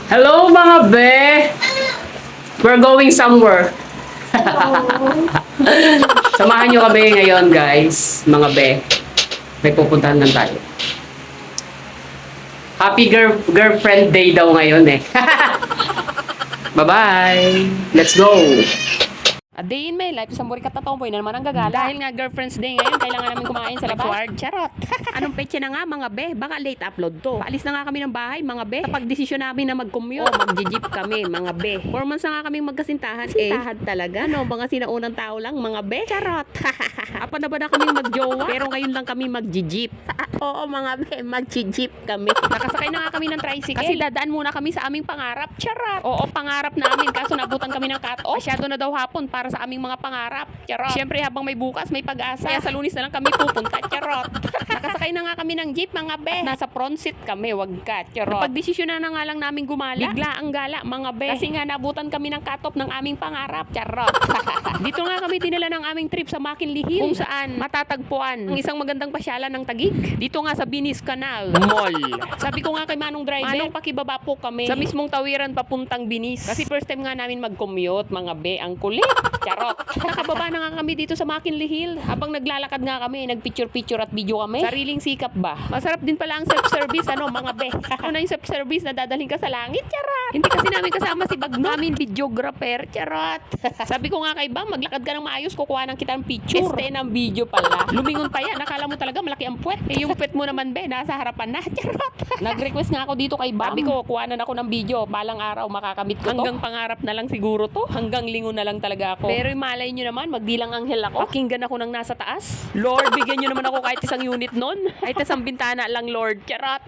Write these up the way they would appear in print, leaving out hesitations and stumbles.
Hello mga be! We're going somewhere. Samahan nyo kami ngayon guys, mga be. May pupuntahan lang tayo. Happy girlfriend day daw ngayon eh. Bye-bye! Let's go! A day in my life, isang burikat na tomboy na naman ang gagala. Dahil nga girlfriend's day ngayon, kailangan namin kumain sa labas. Charot! Anong peche na nga mga be? Baka late upload to. Paalis na nga kami ng bahay mga be. Kapag desisyon namin na mag-commute, mag-jeep kami mga be. 4 months na nga kaming magkasintahan. Sintahan talaga no? Mga sinaunang tao lang mga be. Charot! Apa na ba na kaming mag-jowa? Pero ngayon lang kami mag-jeep. Oo mga be, mag-jeep kami. Nakasakay na nga kami ng tricycle. Kasi dadaan muna kami sa aming pangarap. Charot! Oo, pangarap namin. Kaso nabutan kami ng cut-off. Masyado na daw hapon para sa aming mga pangarap. Charot! Siyempre habang may bukas, may pag-asa. Kaya sa Lunes na lang kami pupunta. Charot! Nakasakay na nga kami ng jeep mga be. At nasa front seat kami, wag ka. Charot! Napag-desisyon na nga lang namin gumala. Bigla ang gala mga be. Kasi nga nabutan kami ng cut-off ng aming pangarap. Charot! Dito nga kami dinala ng aming trip sa Makinlihil. Kung saan matatagpuan ang isang magandang pasyalan ng Taguig. Dito nga sa Binis Canal Mall. Sabi ko nga kay Manong driver, Manong pakibaba po kami sa mismong tawiran papuntang Binis. Kasi first time nga namin mag-commute mga be. Ang kulit. Charot! Nakababa na nga kami dito sa Makinlihil. Habang naglalakad nga kami, nagpicture-picture at video kami. Sariling sikap ba? Masarap din pala ang self-service ano mga be. Ano na yung self-service na dadalhin ka sa langit? Charot! Hindi kasi namin kasama si Bagno. Namin videographer. Charot! Sabi ko nga kay Bang, maglakad ka ng maayos, kukuha ng kitang picture. Este ng video pala. Lumingon pa yan. Nakala mo talaga malaki ang puwet. Eh yung puwet mo naman be, nasa harapan na. Charot! Nag-request nga ako dito kay Bam. Sabi ko, kuhanan ako ng video. Balang araw makakamit ko to. Hanggang pangarap na lang siguro to. Hanggang lingon na lang talaga ako. Pero malay nyo naman, magdilang anghel ako. Pakinggan ako ng nasa taas. Lord, bigyan nyo naman ako kahit isang unit nun. Kahit isang bintana lang, Lord. Charot!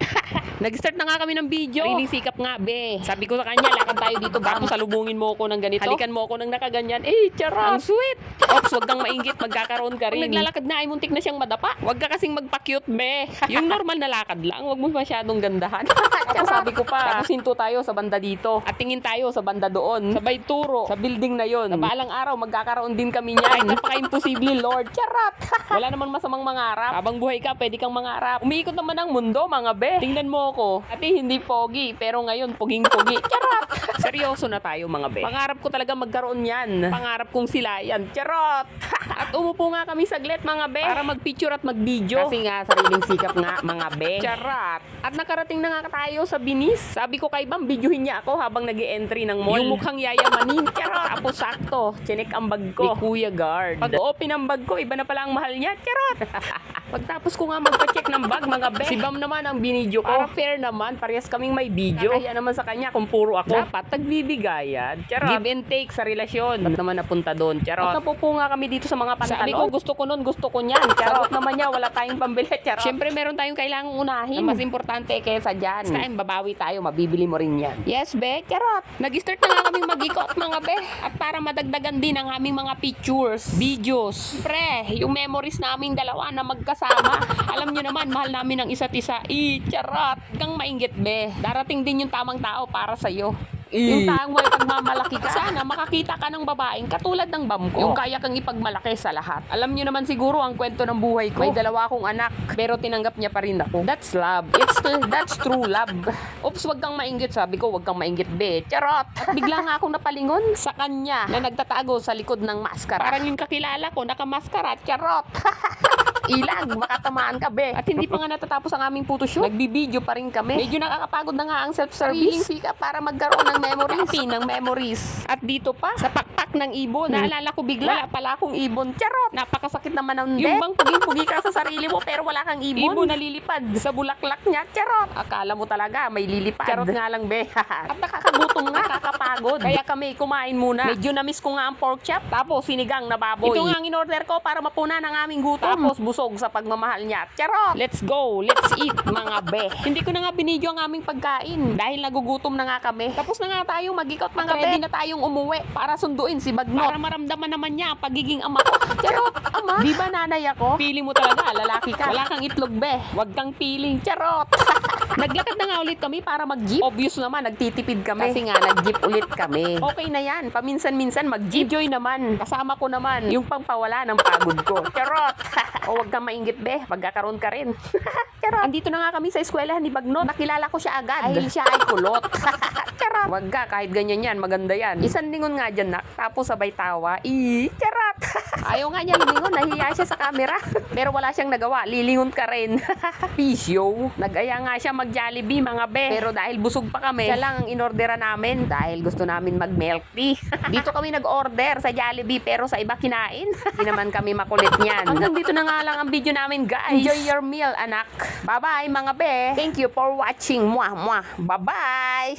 Nag-start na nga kami ng video. Sariling sikap nga, be. Sabi ko sa kanya, lakad tayo dito. Baka salubungin mo ako ng ganito. Halikan mo ako ng nakaganyan. Eh, charot! Ang sweet! Ops, wag kang mainggit. Magkakaroon ka rin. Pag naglalakad na ay muntik na siyang madapa. Wag ka kasing magpa-cute, be. Yung normal na lakad lang. Wag mo masyadong gandahan. Tapos sabi ko pa, tapos hinto tayo sa banda dito. At tingin tayo sa banda doon. Sabay turo sa building na yon. Sa balang araw, magkakaroon din kami niyan. Ay, napaka-imposible, Lord. Charot! Wala naman masamang mangarap. Habang buhay ka, pwede kang mangarap. Umiikot naman ang mundo, mga be. Tingnan mo ako. Ati, hindi pogi. Pero ngayon, puging-pugi. Charot! Seryoso na tayo, mga be. Pangarap ko talaga magkaroon yan. Pangarap kong sila yan. Charot! At umupo nga kami saglit, mga be. Para mag-picture at mag-video. Kasi nga, sariling sikap nga, mga be. Charot! At nakarating na nga tayo sa Binis. Sabi ko kay Bam, videohin niya ako habang nag-e-entry ng mall. Yung mukhang yayamanin. Charot! Tapos sakto, chinek ang bag ko. Ni Kuya Guard. Pag open ang bag ko, iba na pala ang mahal niya. Charot! Pagtapos ko nga magpa-check ng bag, mga be. Si Bam naman ang binidyo ko. Para fair naman, parehas kaming may video. Kaya naman sa kanya kung puro ako. Dapat nagbibigayan. Charot! Give and take sa relasyon. Ba't naman napunta doon? Charot! At napupo nga kami dito sa mga pantalon. Sabi ko, gusto ko nun, gusto ko niyan. Charot naman niya, wala tayong pambili. Charot! Siyempre, meron tayong kailangang unahin. Ang mas importante kaysa dyan. Kaya babawi tayo, mabibili mo rin yan. Yes, be. Charot! Nag-start na nga kaming mag-ikot, mga be. At para madagdagan din ang aming mga pictures, videos. Pre, yung memories naming dalawa na magkasama. Alam nyo naman, mahal namin ang isa't isa. Charot! Kang mainggit, be. Darating din yung tamang tao para sa'yo. Yung taong may pagmamalaki ka. Sana makakita ka ng babaeng katulad ng Bam ko. Yung kaya kang ipagmalaki sa lahat. Alam nyo naman siguro ang kwento ng buhay ko. May dalawa akong anak, pero tinanggap niya pa rin ako. That's love. That's true love. Oops, wag kang mainggit. Sabi ko, wag kang mainggit, be. Charot! At bigla nga akong napalingon sa kanya na nagtatago sa likod ng maskara. Parang yung kakilala ko, nakamaskara. Charot! Ilag, makatamaan ka, be. At hindi pa nga natatapos ang aming photoshoot. Nagbibideo pa rin kami. Medyo nakakapagod na nga ang self-service. Sika para magkaroon ng memories. Ng memories. At dito pa, sa pakpak ng ibon. Naalala ko bigla, wala pala akong ibon. Charot! Napakasakit naman ng yung bang puging-pugi ka sa sarili mo pero wala kang ibon. Ibon na lilipad sa bulaklak niya. Charot! Akala mo talaga may lilipad. Charot nga lang, be. At nakakagutom nga, nakakapagod. Kaya kami kumain muna. Medyo na-miss ko nga ang pork chop. Tapos sinigang na baboy. Ito nga ang in-order ko para mapunan ang aming gutom. Tapos busog sa pagmamahal niya. Charot! Let's go! Let's eat, mga be. Hindi ko na nga binidyo ang aming pagkain dahil nagugutom na nga kami. Tapos na nga tayong mag-ikot, mga be. Ready na tayong umuwi para sunduin si Bagnot. Para maramdaman naman niya ang pagiging ama ko. Charot! Ama? Di ba nanay ako? Pili mo talaga, lalaki ka. Wala kang itlog, be. Wag kang piling. Charot! Naglakad na nga ulit kami para mag-jeep. Obvious naman, nagtitipid kami. Kasi nga, nag-jeep ulit kami. Okay na yan. Paminsan-minsan mag-jeep. Enjoy naman. Kasama ko naman yung pangpawala ng pagod ko. Charot! O wag kang mainggit, be. Magkakaroon ka rin. Charot! Andito na nga kami sa eskwelahan ni Bagnot. Nakilala ko siya agad. Dahil siya ay kulot. Charot! Charot. Wag ka, kahit ganyan yan, maganda yan. Isang lingon nga dyan, nak. Tapos sabay tawa. Charot. Ayaw nga niya lumingon, nahiya siya sa camera. Pero wala siyang nagawa, lilingon ka rin. Pisyo. Nag-aya nga siya mag-Jollibee, mga be. Pero dahil busog pa kami, siya lang ang inorderan namin dahil gusto namin mag-milk tea. Dito kami nag-order sa Jollibee pero sa iba kinain. Hindi naman kami makulit niyan. Hanggang dito na nga lang ang video namin, guys. Enjoy your meal, anak. Bye-bye, mga be. Thank you for watching. Mwah, mwah. Bye-bye.